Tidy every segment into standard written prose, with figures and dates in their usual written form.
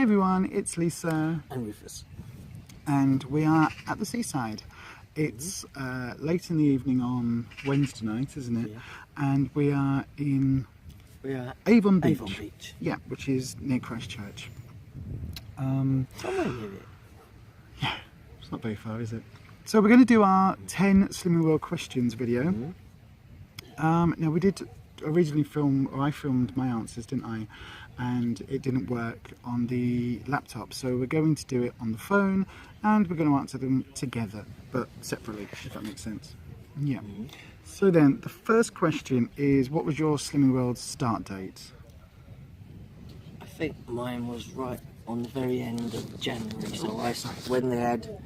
Hi everyone, it's Lisa and Rufus, and we are at the seaside. It's late in the evening on Wednesday night, isn't it? Yeah. And we are at Avon Beach. Avon Beach. Yeah, which is near Christchurch. Somewhere near it. Yeah, it's not very far, is it? So we're going to do our 10 Slimming World questions video. Now we did originally film, or I filmed my answers, didn't I? And it didn't work on the laptop, so we're going to do it on the phone, and we're going to answer them together, but separately, if that makes sense. Yeah. So then, the first question is, what was your Slimming World start date? I think mine was right on the very end of January. So when they had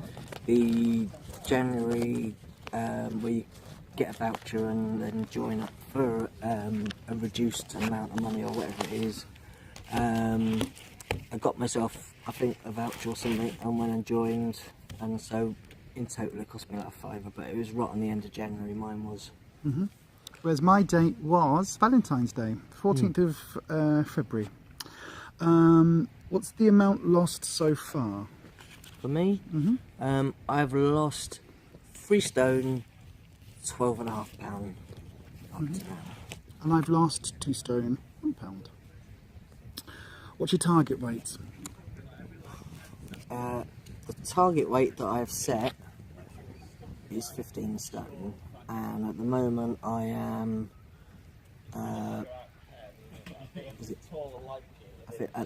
the January, where you get a voucher and then join up for a reduced amount of money or whatever it is. I got myself, I think, a voucher or something, and went and joined, and so in total it cost me like a £5, but it was right on the end of January, mine was. Whereas my date was Valentine's Day, 14th of February. What's the amount lost so far? For me, I've lost 3 stone, 12.5 pound up to now. And I've lost 2 stone, £1. What's your target weight? The target weight that I've set is 15 stone, and at the moment I am at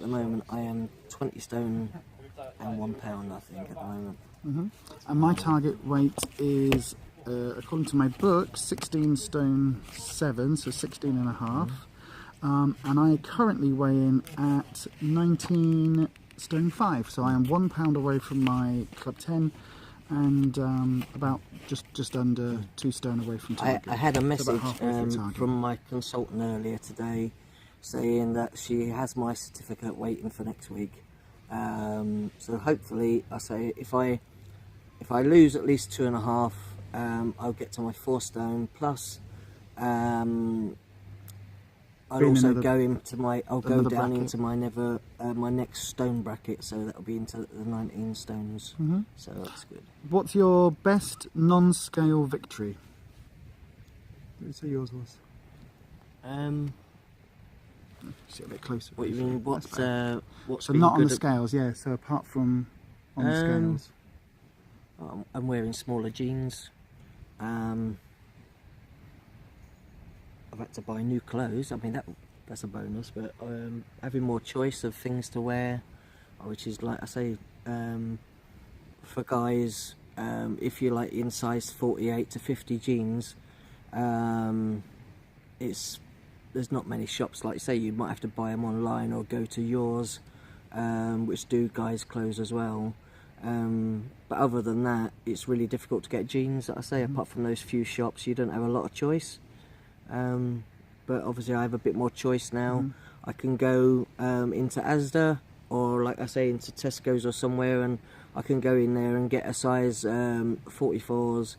the moment I am 20 stone and £1, I think, at the moment. And my target weight is, according to my book, 16 stone 7, so 16 and a half. And I currently weigh in at 19 stone 5, so I am £1 away from my Club 10, and about just under 2 stone away from target. I had a message so from my consultant earlier today saying that she has my certificate waiting for next week. So hopefully, I say if I lose at least 2.5, I'll get to my 4 stone plus. I'll also go into my, I'll go down into my my next stone bracket, so that'll be into the 19 stones. So that's good. What's your best non-scale victory? What did you say yours was? Sit a bit closer. What do you mean? What's so not on the scales? Yeah. So apart from on the scales, I'm wearing smaller jeans. I've had to buy new clothes. I mean, that's a bonus, but having more choice of things to wear, which is, like I say, for guys, if you're like in size 48 to 50 jeans, there's not many shops. Like, say, you might have to buy them online or go to yours, which do guys' clothes as well. But other than that, it's really difficult to get jeans. Like I say, apart from those few shops, you don't have a lot of choice. But obviously I have a bit more choice now. I can go into Asda, or like I say, into Tesco's or somewhere, and I can go in there and get a size 44s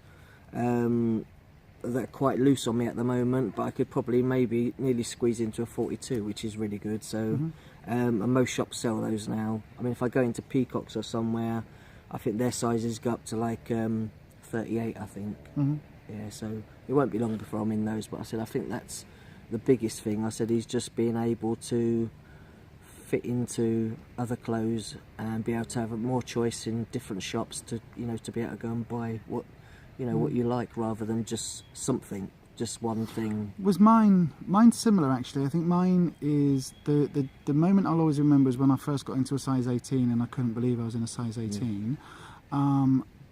that are quite loose on me at the moment, but I could probably maybe nearly squeeze into a 42, which is really good. So and most shops sell those now. I mean, if I go into Peacock's or somewhere, I think their sizes go up to like 38, I think. Yeah, so it won't be long before I'm in those, but I said I think that's the biggest thing. I said is just being able to fit into other clothes and be able to have more choice in different shops to, you know, to be able to go and buy what, you know, what you like, rather than just something, just one thing. Was mine's similar actually. I think mine is the moment I'll always remember is when I first got into a size 18 and I couldn't believe I was in a size 18.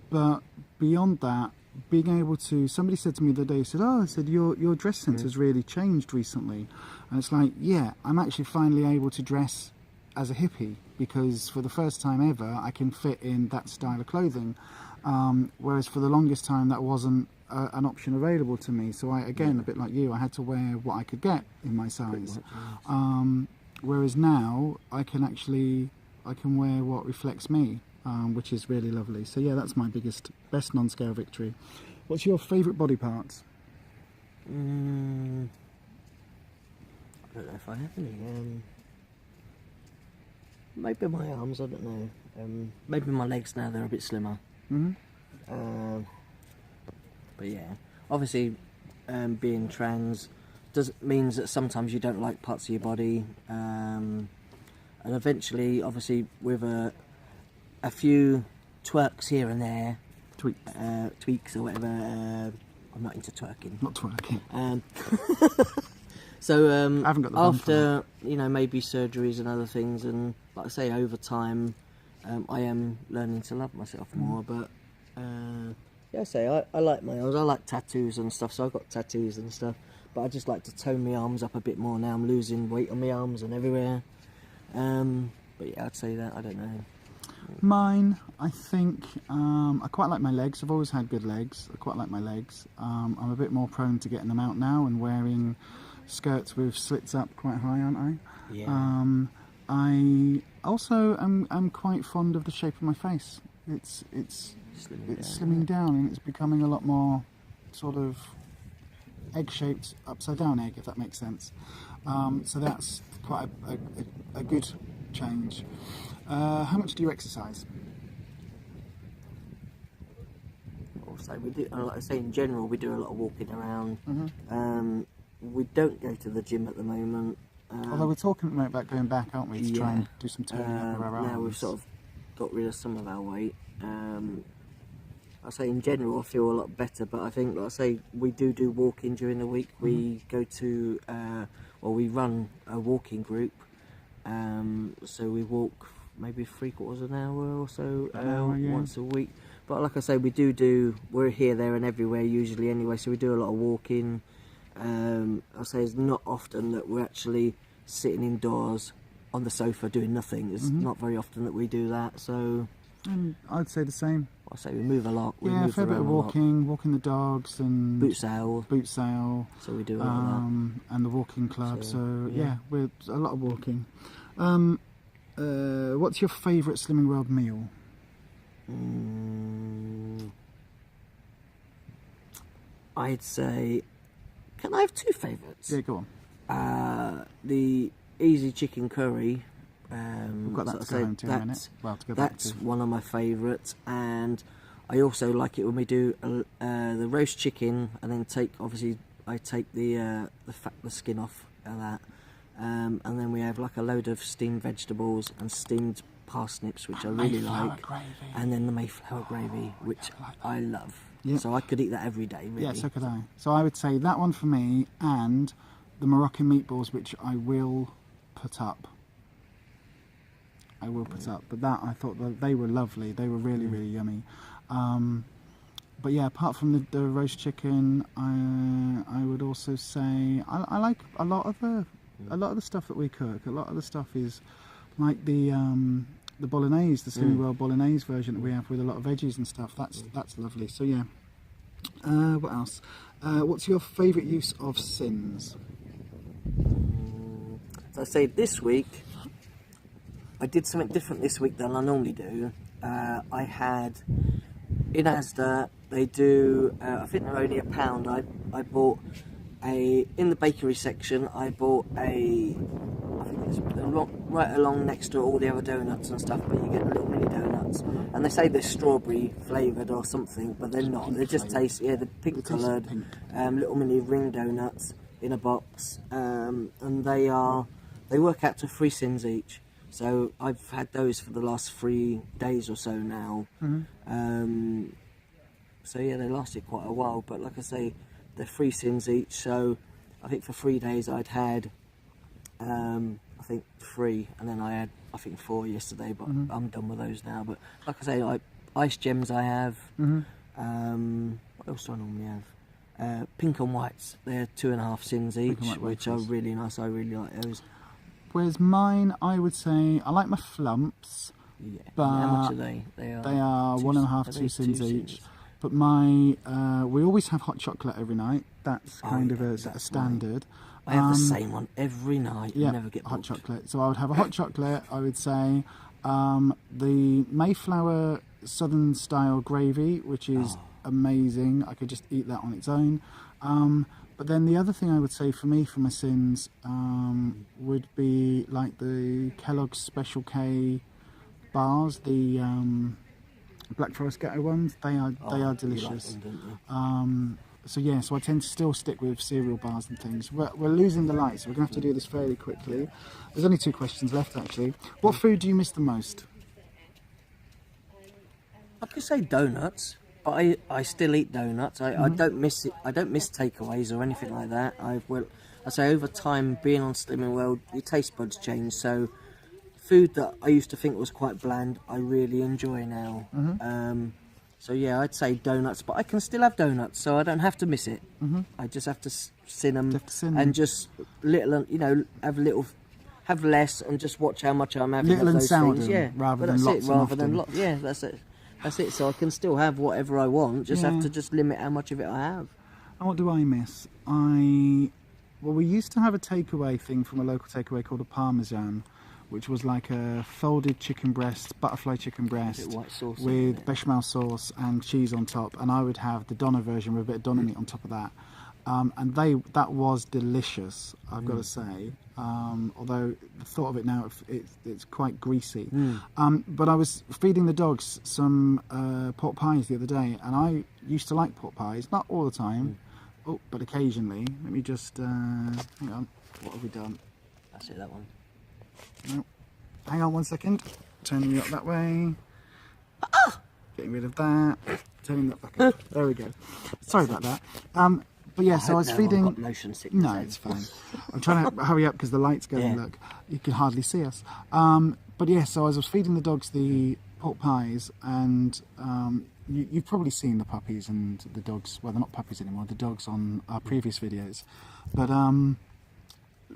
But beyond that, being able to, somebody said to me the other day, said, "Oh, I said your dress sense has really changed recently," and it's like, yeah, I'm actually finally able to dress as a hippie, because for the first time ever, I can fit in that style of clothing, whereas for the longest time that wasn't an option available to me. So I, again, a bit like you, I had to wear what I could get in my size. Whereas now I can wear what reflects me. Which is really lovely. So yeah, that's my best non-scale victory. What's your favourite body parts? I don't know if I have any. maybe my arms, I don't know. Maybe my legs now, they're a bit slimmer. But yeah, obviously being trans means that sometimes you don't like parts of your body, and eventually, obviously, with a few twerks here and there, tweaks or whatever. I'm not into twerking. Not twerking. So I haven't got the bum for after maybe surgeries and other things, and like I say, over time, I am learning to love myself more. But yeah, I like my arms. I like tattoos and stuff, so I've got tattoos and stuff. But I just like to tone my arms up a bit more now. I'm losing weight on my arms and everywhere. But yeah, I'd say that. I don't know. Mine, I think, I quite like my legs. I've always had good legs. I quite like my legs. I'm a bit more prone to getting them out now and wearing skirts with slits up quite high, aren't I? Yeah. I also am quite fond of the shape of my face. It's slimming down, and it's becoming a lot more sort of egg-shaped, upside-down egg, if that makes sense. So that's quite a good change. How much do you exercise? Also, we do, like I say, in general, we do a lot of walking around. We don't go to the gym at the moment. Although we're talking about going back, aren't we, to try and do some toning up of our arms. Now we've sort of got rid of some of our weight. I say in general I feel a lot better, but I think, like I say, we do walking during the week. We go to, we run a walking group. So we walk maybe 3/4 of an hour or so once a week. But like I say, we're here, there and everywhere usually anyway, so we do a lot of walking. I say it's not often that we're actually sitting indoors on the sofa doing nothing. It's not very often that we do that, so... I'd say the same. I say we move a lot. We yeah, move a fair bit of walking the dogs and... Boot sale. So we do a lot of that. And the walking club, so yeah, we're a lot of walking. What's your favourite Slimming World meal? I'd say... Can I have two favourites? Yeah, go on. The easy chicken curry. We've got that to go home to in a minute. Well, to go back to. That's one of my favourites, and I also like it when we do the roast chicken, and then I take the skin off of that, and then we have like a load of steamed vegetables and steamed parsnips, which I really like, gravy. and then the Mayflower gravy, which I love. Yeah. So I could eat that every day, really. Yeah, so could I. So I would say that one for me, and the Moroccan meatballs, which I will put up. But that, I thought that they were lovely. They were really, really yummy. But yeah, apart from the roast chicken, I would also say I like a lot of the stuff that we cook. A lot of the stuff is like the bolognese, the Slimming World bolognese version that we have with a lot of veggies and stuff. That's lovely. So yeah. What else? What's your favourite use of sins? So I say this week, I did something different this week than I normally do. I had, in Asda, they do, I think they're only £1. I bought in the bakery section, I bought I think it's right along next to all the other donuts and stuff, but you get little mini donuts. And they say they're strawberry flavoured or something, but they're not. They just taste, they're pink coloured, little mini ring donuts in a box. And they work out to 3 cents each. So I've had those for the last 3 days or so now. So yeah, they lasted quite a while, but like I say, they're 3 cents each. So I think for 3 days I'd had, I think 3, and then I had, I think 4 yesterday, but I'm done with those now. But like I say, ice gems I have. What else do I normally have? Pink and whites, they're 2.5 cents each, which are really nice. I really like those. Whereas mine, I would say, I like my flumps, but how much are they? They are 1.5, 2 cents each. But we always have hot chocolate every night. That's kind of a standard. I have the same one every night. Yeah, never get hot chocolate. So I would have a hot chocolate. I would say the Mayflower Southern style gravy, which is amazing. I could just eat that on its own. But then the other thing I would say for me, for my sins, would be like the Kellogg's Special K bars, the Black Forest Ghetto ones. They are delicious. You like them, So yeah, so I tend to still stick with cereal bars and things. We're losing the light, so we're going to have to do this fairly quickly. There's only 2 questions left, actually. What food do you miss the most? I could say donuts, but I still eat donuts. I don't miss it. I don't miss takeaways or anything like that. I say over time, being on Slimming World, your taste buds change. So food that I used to think was quite bland, I really enjoy now. So yeah, I'd say donuts, but I can still have donuts, so I don't have to miss it. I just have to sin them and just have less and just watch how much I'm having Little of and those seldom, things. Yeah, rather but than that's lots it, and rather than often. yeah, that's it. That's it. So I can still have whatever I want. Just have to just limit how much of it I have. And what do I miss? Well, we used to have a takeaway thing from a local takeaway called a Parmesan, which was like a folded chicken breast, butterfly chicken breast, White sauce with bechamel sauce and cheese on top. And I would have the doner version with a bit of doner meat on top of that. And that was delicious, I've got to say. Although the thought of it now, it's quite greasy. But I was feeding the dogs some pork pies the other day, and I used to like pork pies, not all the time, but occasionally. Let me just hang on. What have we done? That's it. That one. No. Hang on 1 second. Turning you up that way. Getting rid of that. Turning that back up. There we go. Sorry about that. But yeah, so I was feeding. I've got motion sickness. No, it's fine. I'm trying to hurry up because the light's going. Yeah. Look, you can hardly see us. But yeah, so I was feeding the dogs the pork pies, and you've probably seen the puppies and the dogs. Well, they're not puppies anymore. The dogs on our previous videos, but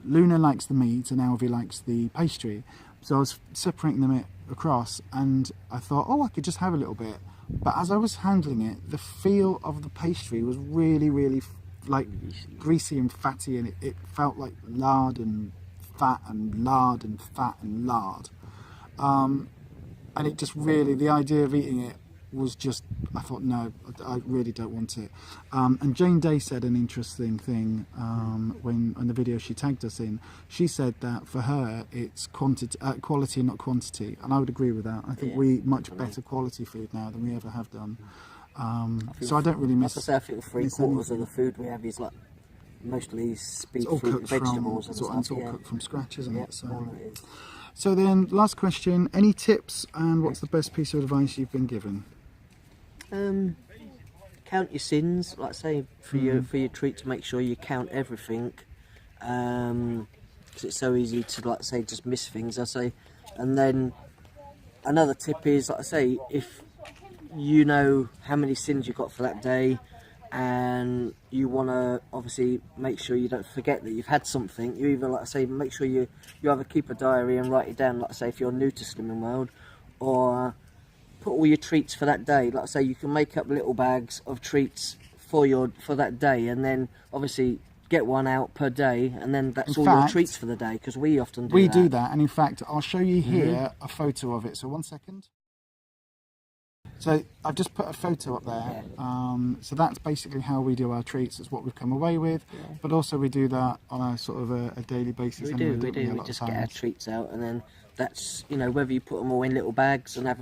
Luna likes the meat and Alvy likes the pastry. So I was separating them across, and I thought, I could just have a little bit. But as I was handling it, the feel of the pastry was really, really like greasy and fatty, and it felt like lard and fat and lard and fat and lard. And it just really, the idea of eating it was just, I thought, no, I really don't want it. And Jane Day said an interesting thing when on the video she tagged us in. She said that for her it's quality, not quantity, and I would agree with that. I think we eat much better quality food now than we ever have done. So I don't really miss. I think 3/4 of the food we have is like mostly speed fruit and vegetables and stuff. It's all cooked from scratch, isn't it? All it is. So then, last question: any tips, and what's the best piece of advice you've been given? Count your sins, like I say, for your treat, to make sure you count everything, because it's so easy to, like I say, just miss things. I say, and then another tip is, like I say, if you know how many sins you've got for that day, and you want to obviously make sure you don't forget that you've had something, you either, like I say, make sure you either keep a diary and write it down, like I say, if you're new to Slimming World, or put all your treats for that day. Like I say, you can make up little bags of treats for that day, and then obviously get one out per day, and then that's all your treats for the day, because we often do that. We do that, and in fact, I'll show you here a photo of it. So 1 second. So I've just put a photo up there. So that's basically how we do our treats. It's what we've come away with, but also we do that on a sort of a daily basis. We do. We just get our treats out, and then that's, whether you put them all in little bags and have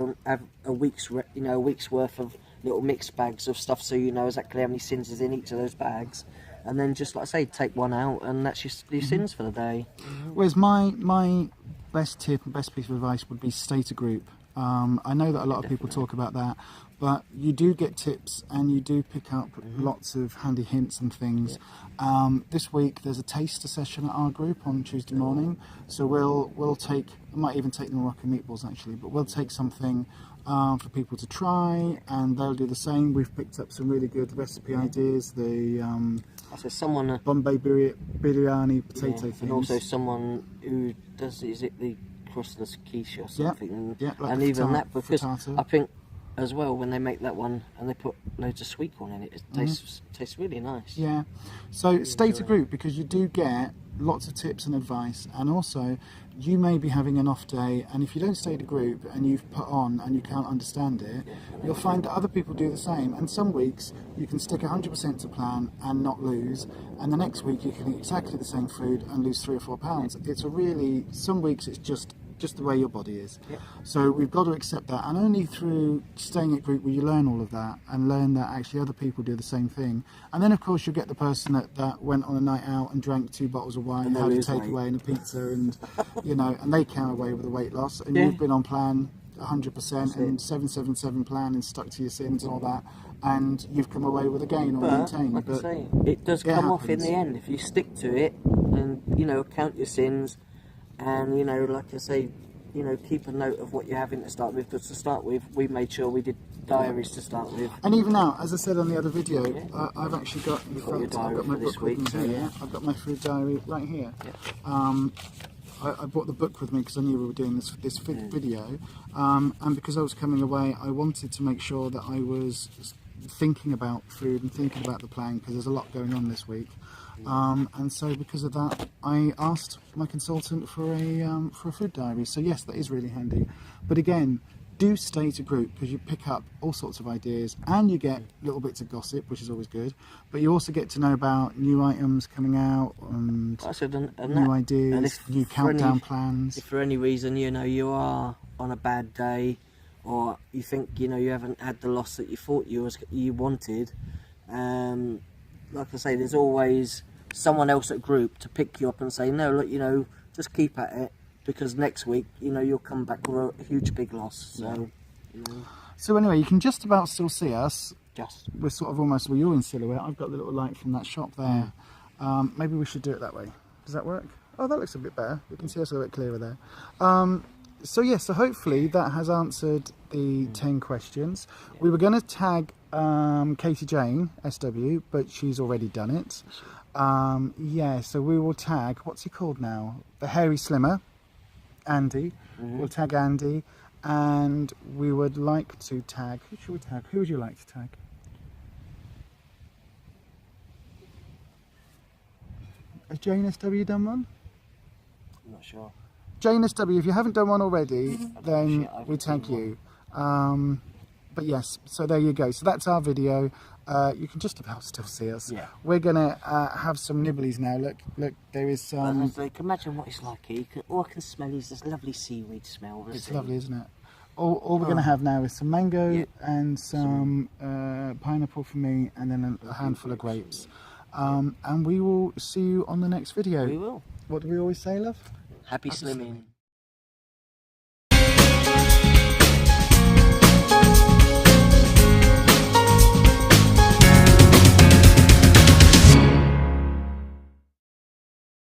a week's worth of little mixed bags of stuff, so you know exactly how many sins is in each of those bags, and then just, like I say, take one out, and that's your sins for the day. Whereas my best tip and best piece of advice would be stay to group. I know that a lot of people talk about that, but you do get tips and you do pick up lots of handy hints and things. This week there's a taster session at our group on Tuesday morning, so we'll take, I might even take the Moroccan meatballs actually, but we'll take something for people to try, and they'll do the same. We've picked up some really good recipe ideas, the Bombay biryani potato things. And also someone who does, is it the crustless quiche or something? Like and even that, because frittata. I think as well, when they make that one and they put loads of sweet corn in it, it tastes really nice. Yeah, so stay to group, because you do get lots of tips and advice, and also you may be having an off day, and if you don't stay to group and you've put on and you can't understand it, you'll find that other people do the same. And some weeks you can stick 100% to plan and not lose, and the next week you can eat exactly the same food and lose 3 or 4 pounds. It's a really, some weeks it's just the way your body is. So we've got to accept that, and only through staying at group will you learn all of that and learn that actually other people do the same thing. And then of course you'll get the person that went on a night out and drank 2 bottles of wine and had a takeaway and a pizza, and you know, and they came away with a weight loss, and you've been on plan 100% and 777 plan and stuck to your sins and all that, and you've come away with a gain or maintain. Like I say, it does come off in the end if you stick to it, and you know, count your sins. And, you know, like I say, you know, keep a note of what you're having to start with. But to start with, we made sure we did diaries to start with. And even now, as I said on the other video, I've actually got, in fact, I've got my book with me here. I've got my food diary right here. I brought the book with me because I knew we were doing this video. And because I was coming away, I wanted to make sure that I was thinking about food and thinking about the plan, because there's a lot going on this week. And so because of that, I asked my consultant for a food diary. So yes, that is really handy. But again, do stay to group, because you pick up all sorts of ideas and you get little bits of gossip, which is always good. But you also get to know about new items coming out and new ideas, new countdown plans. If for any reason, you know, you are on a bad day, or you think, you know, you haven't had the loss that you thought you wanted, like I say, there's always someone else at group to pick you up and say, no, look, you know, just keep at it, because next week, you know, you'll come back with a huge big loss. So, you know. So anyway, you can just about still see us. We're sort of almost, well, you're in silhouette. I've got the little light from that shop there. Maybe we should do it that way. Does that work? Oh, that looks a bit better. You can see us a little bit clearer there. So yeah, so hopefully that has answered the 10 questions. We were going to tag Katie Jane SW, but she's already done it. Yeah, so we will tag, what's he called now? The Hairy Slimmer, Andy. We'll tag Andy, and we would like to tag, who should we tag? Who would you like to tag? Has Jane SW done one? I'm not sure. Jane SW, if you haven't done one already, then we thank you. But yes, so there you go. So that's our video. You can just about still see us. We're going to have some nibblies now. Look, there is some... Like, imagine what it's like here. All I can smell is this lovely seaweed smell. It's lovely, isn't it? All we're going to have now is some mango and some pineapple for me, and then a handful of grapes. And we will see you on the next video. We will. What do we always say, love? Happy slimming.